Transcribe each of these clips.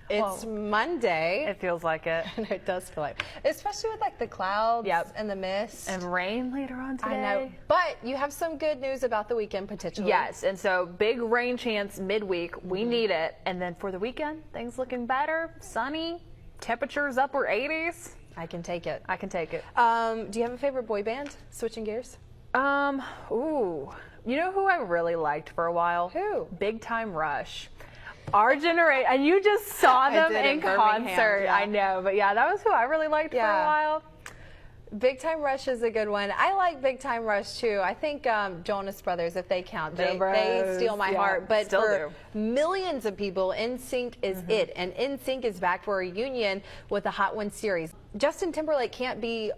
It's Monday. It feels like it. And it does feel like, especially with like the clouds and the mist. And rain later on today. I know. But you have some good news about the weekend potentially. Yes, and so big rain chance midweek. We need it. And then for the weekend, things looking better, sunny, temperatures upper 80s. I can take it. I can take it. Do you have a favorite boy band? Switching gears. Ooh. You know who I really liked for a while? Who? Big Time Rush. Our generation, and you just saw them in concert. Yeah. I know, but yeah, that was who I really liked for a while. Big Time Rush is a good one. I like Big Time Rush too. I think Jonas Brothers, if they count, they steal my heart. But for millions of people, NSYNC is it, and NSYNC is back for a reunion with the Hot Ones series. Justin Timberlake can't be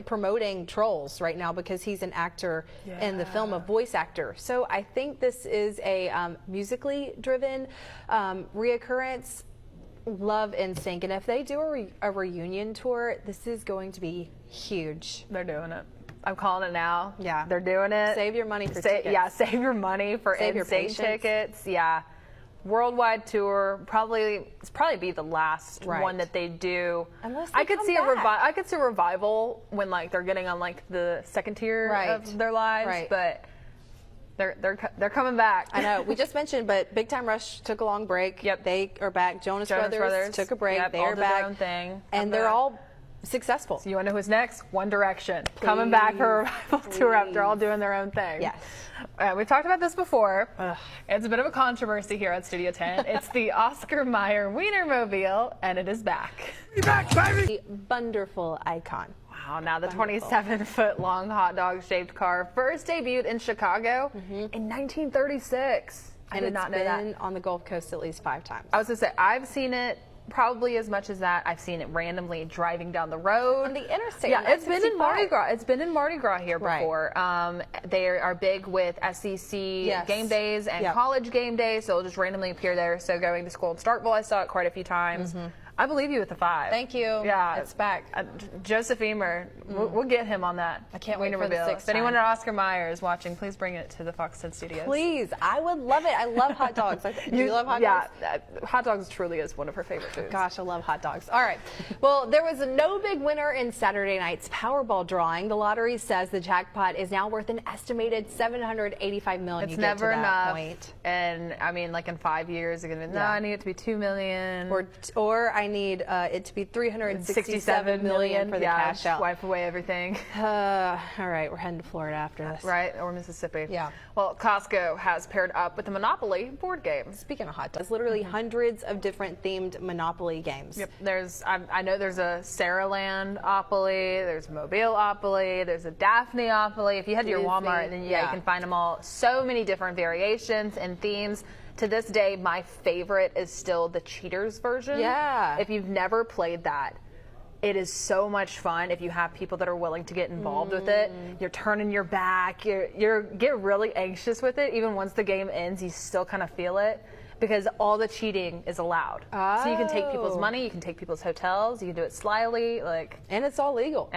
promoting Trolls right now because he's an actor in the film, a voice actor. So I think this is a musically driven reoccurrence. Love NSYNC, and if they do a reunion tour, this is going to be huge. They're doing it. I'm calling it now. Yeah, they're doing it. Save your money for tickets. Yeah, save your money for NSYNC tickets. Yeah, worldwide tour. It's probably be the last one that they do. Unless I could see I could see a revival when like they're getting on like the second tier of their lives, but. They're coming back. I know. We just mentioned, but Big Time Rush took a long break. Yep. They are back. Jonas Brothers took a break. Yep, they are back. their own thing. And they're all successful. So you want to know who's next? One Direction. Coming back for a revival tour after all doing their own thing. Yes. We've talked about this before. It's a bit of a controversy here at Studio 10. It's the Oscar Mayer Wienermobile, and it is back. You're back, baby! The wonderful icon. Wow, now the 27-foot-long hot dog-shaped car first debuted in Chicago in 1936. I did not know that. It's been on the Gulf Coast at least 5 times. I was going to say, I've seen it probably as much as that. I've seen it randomly driving down the road. On the interstate. Yeah, it's been in Mardi Gras. It's been in Mardi Gras here before. They are big with SEC game days and college game days, so it'll just randomly appear there. So going to school in Starkville, I saw it quite a few times. I believe you with the 5. Thank you. Yeah, it's back. Joseph Emer, we'll get him on that. I can't wait for the 6th time. If anyone at Oscar Mayer is watching, please bring it to the Fox 10 studios. Please, I would love it. I love hot dogs. Do you love hot dogs? Yeah, hot dogs truly is one of her favorite foods. Gosh, I love hot dogs. All right. Well, there was no big winner in Saturday night's Powerball drawing. The lottery says the jackpot is now worth an estimated $785 million. It's never enough. And I mean, like in 5 years, you're gonna be, no, I need it to be $2 million. Or I need it to be $367 million for the cash out. Wipe away everything. All right, we're heading to Florida after this. Right, or Mississippi. Yeah. Well, Costco has paired up with the Monopoly board game. Speaking of hot dogs, literally hundreds of different themed Monopoly games. Yep. I know there's a Saraland-opoly, there's a Mobile-opoly, there's a Daphne-opoly. If you head to your Walmart, then you can find them all. So many different variations and themes. To this day, my favorite is still the Cheaters version. Yeah. If you've never played that, it is so much fun if you have people that are willing to get involved with it. You're turning your back, you get really anxious with it. Even once the game ends, you still kind of feel it because all the cheating is allowed. So you can take people's money, you can take people's hotels, you can do it slyly, and it's all legal.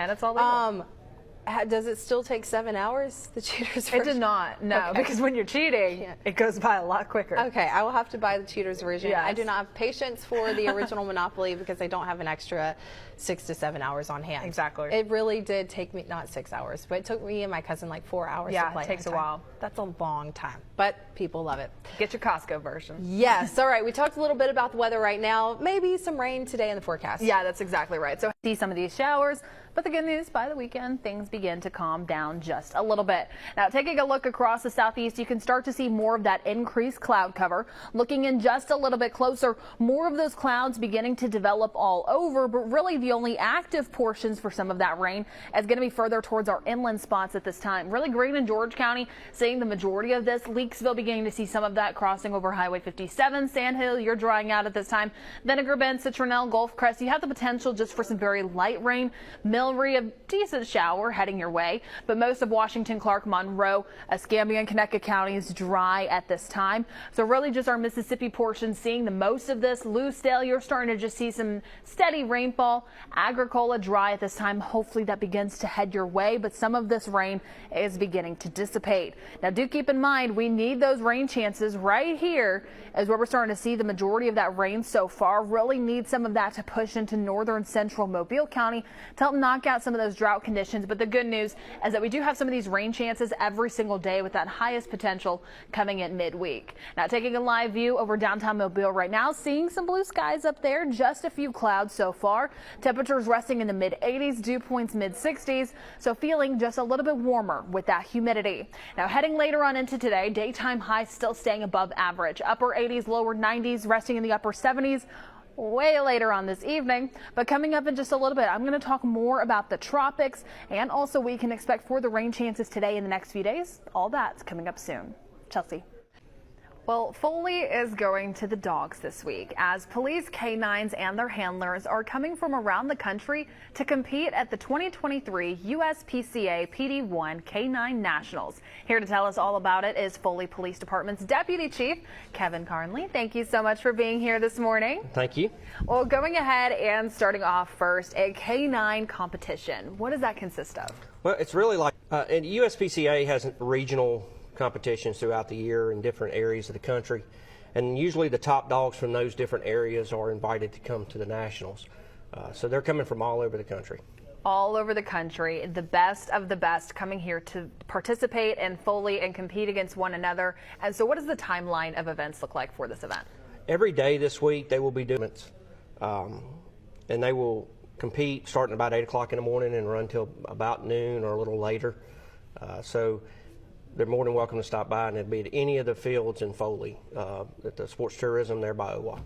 Does it still take 7 hours, the Cheaters version? It did not, no, because when you're cheating, it goes by a lot quicker. Okay, I will have to buy the Cheaters version. Yes. I do not have patience for the original Monopoly because I don't have an extra 6 to 7 hours on hand. Exactly. It really did take me, not 6 hours, but it took me and my cousin like 4 hours to play. Yeah, it takes a while. That's a long time, but people love it. Get your Costco version. Yes, all right, we talked a little bit about the weather right now. Maybe some rain today in the forecast. Yeah, that's exactly right. So see some of these showers. But the good news, by the weekend, things begin to calm down just a little bit. Now, taking a look across the southeast, you can start to see more of that increased cloud cover. Looking in just a little bit closer, more of those clouds beginning to develop all over, but really the only active portions for some of that rain is going to be further towards our inland spots at this time. Really Greene and George County seeing the majority of this. Leakesville beginning to see some of that crossing over Highway 57. Sandhill, you're drying out at this time. Vinegar Bend, Citronelle, Gulf Crest, you have the potential just for some very light rain. Mill Hillary, a decent shower heading your way, but most of Washington, Clark, Monroe, Escambia, and Conecuh counties dry at this time. So really just our Mississippi portion seeing the most of this. Lucedale, you're starting to just see some steady rainfall. Agricola dry at this time. Hopefully that begins to head your way, but some of this rain is beginning to dissipate. Now do keep in mind we need those rain chances right here is where we're starting to see the majority of that rain so far. Really need some of that to push into northern central Mobile County to help knock out some of those drought conditions. But the good news is that we do have some of these rain chances every single day with that highest potential coming in midweek. Now taking a live view over downtown Mobile right now, seeing some blue skies up there, just a few clouds so far. Temperatures resting in the mid 80s, dew points mid 60s, so feeling just a little bit warmer with that humidity. Now heading later on into today, daytime highs still staying above average, upper 80s, lower 90s, resting in the upper 70s. Way later on this evening, but coming up in just a little bit, I'm going to talk more about the tropics and also what we can expect for the rain chances today in the next few days. All that's coming up soon. Chelsea. Well, Foley is going to the dogs this week as police canines and their handlers are coming from around the country to compete at the 2023 USPCA PD1 Canine Nationals. Here to tell us all about it is Foley Police Department's Deputy Chief, Kevin Carnley. Thank you so much for being here this morning. Thank you. Well, going ahead and starting off first, a canine competition. What does that consist of? Well, it's really like, and USPCA has regional competitions throughout the year in different areas of the country, and usually the top dogs from those different areas are invited to come to the nationals. So they're coming from all over the country. All over the country, the best of the best coming here to participate in Foley and compete against one another. And so what does the timeline of events look like for this event? Every day this week they will be doing it, and they will compete starting about 8 o'clock in the morning and run till about noon or a little later. So they're more than welcome to stop by, and it'd be at any of the fields in Foley at the Sports Tourism there by OWA.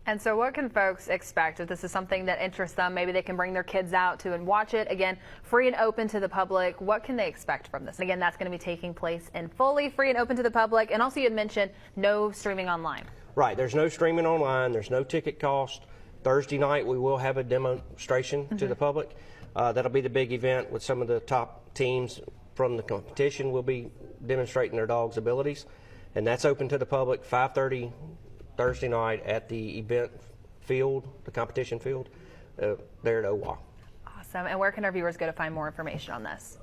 And so what can folks expect if this is something that interests them? Maybe they can bring their kids out to and watch it. Again, free and open to the public. What can they expect from this? Again, that's going to be taking place in Foley, free and open to the public. And also you had mentioned no streaming online. Right, there's no streaming online. There's no ticket cost. Thursday night we will have a demonstration to the public. That'll be the big event with some of the top teams from the competition will be demonstrating their dogs' abilities, and that's open to the public 5:30 Thursday night at the event field, the competition field, there at OWA. Awesome. And where can our viewers go to find more information on this?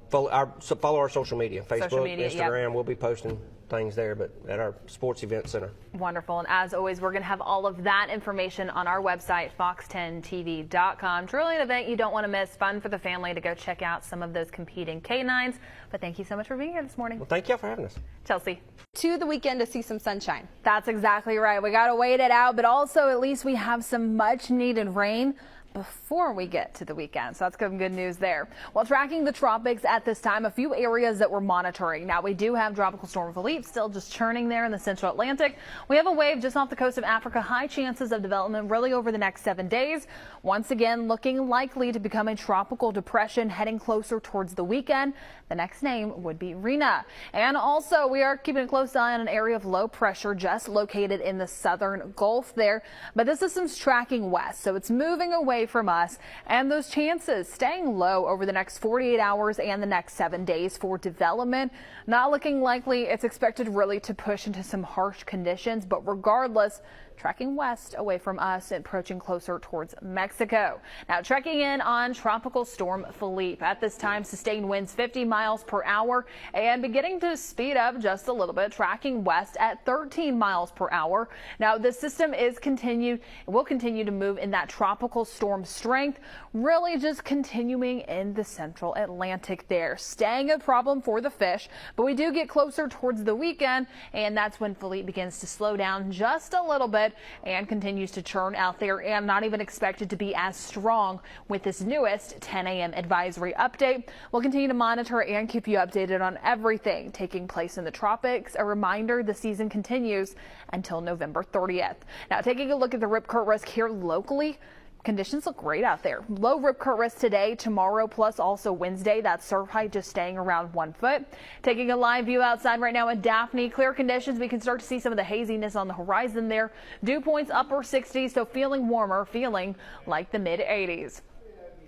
Follow our social media, Facebook, Instagram. Yep. We'll be posting things there, but at our sports event center. Wonderful. And as always, we're going to have all of that information on our website, fox10tv.com. Truly an event you don't want to miss. Fun for the family to go check out some of those competing canines. But thank you so much for being here this morning. Well, thank you for having us. Chelsea. To the weekend to see some sunshine. That's exactly right. We got to wait it out, but also at least we have some much needed rain before we get to the weekend. So that's some good news there. While tracking the tropics at this time, a few areas that we're monitoring. Now we do have Tropical Storm Philippe still just churning there in the central Atlantic. We have a wave just off the coast of Africa. High chances of development really over the next 7 days. Once again, looking likely to become a tropical depression heading closer towards the weekend. The next name would be Rina. And also we are keeping a close eye on an area of low pressure just located in the southern Gulf there. But this system's tracking west, so it's moving away from us, and those chances staying low over the next 48 hours and the next 7 days for development. Not looking likely. It's expected really to push into some harsh conditions, but regardless, tracking west away from us and approaching closer towards Mexico. Now checking in on Tropical Storm Philippe. At this time, sustained winds 50 miles per hour and beginning to speed up just a little bit, tracking west at 13 miles per hour. Now the system will continue to move in that tropical storm strength, really just continuing in the central Atlantic there, staying a problem for the fish. But we do get closer towards the weekend, and that's when Philippe begins to slow down just a little bit and continues to churn out there, and not even expected to be as strong with this newest 10 a.m. advisory update. We'll continue to monitor and keep you updated on everything taking place in the tropics. A reminder, the season continues until November 30th. Now taking a look at the rip current risk here locally. Conditions look great out there. Low rip current risk today, tomorrow, plus also Wednesday. That surf height just staying around 1 foot. Taking a live view outside right now in Daphne. Clear conditions. We can start to see some of the haziness on the horizon there. Dew points upper 60s, so feeling warmer, feeling like the mid 80s.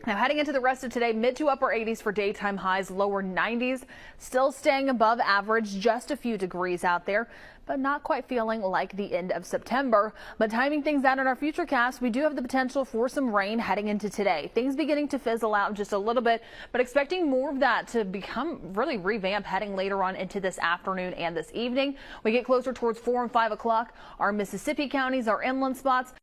Now heading into the rest of today, mid to upper 80s for daytime highs, lower 90s, still staying above average, just a few degrees out there, but not quite feeling like the end of September. But timing things out in our futurecast, we do have the potential for some rain heading into today. Things beginning to fizzle out just a little bit, but expecting more of that to become really revamp heading later on into this afternoon and this evening. We get closer towards 4 and 5 o'clock. Our Mississippi counties, our inland spots.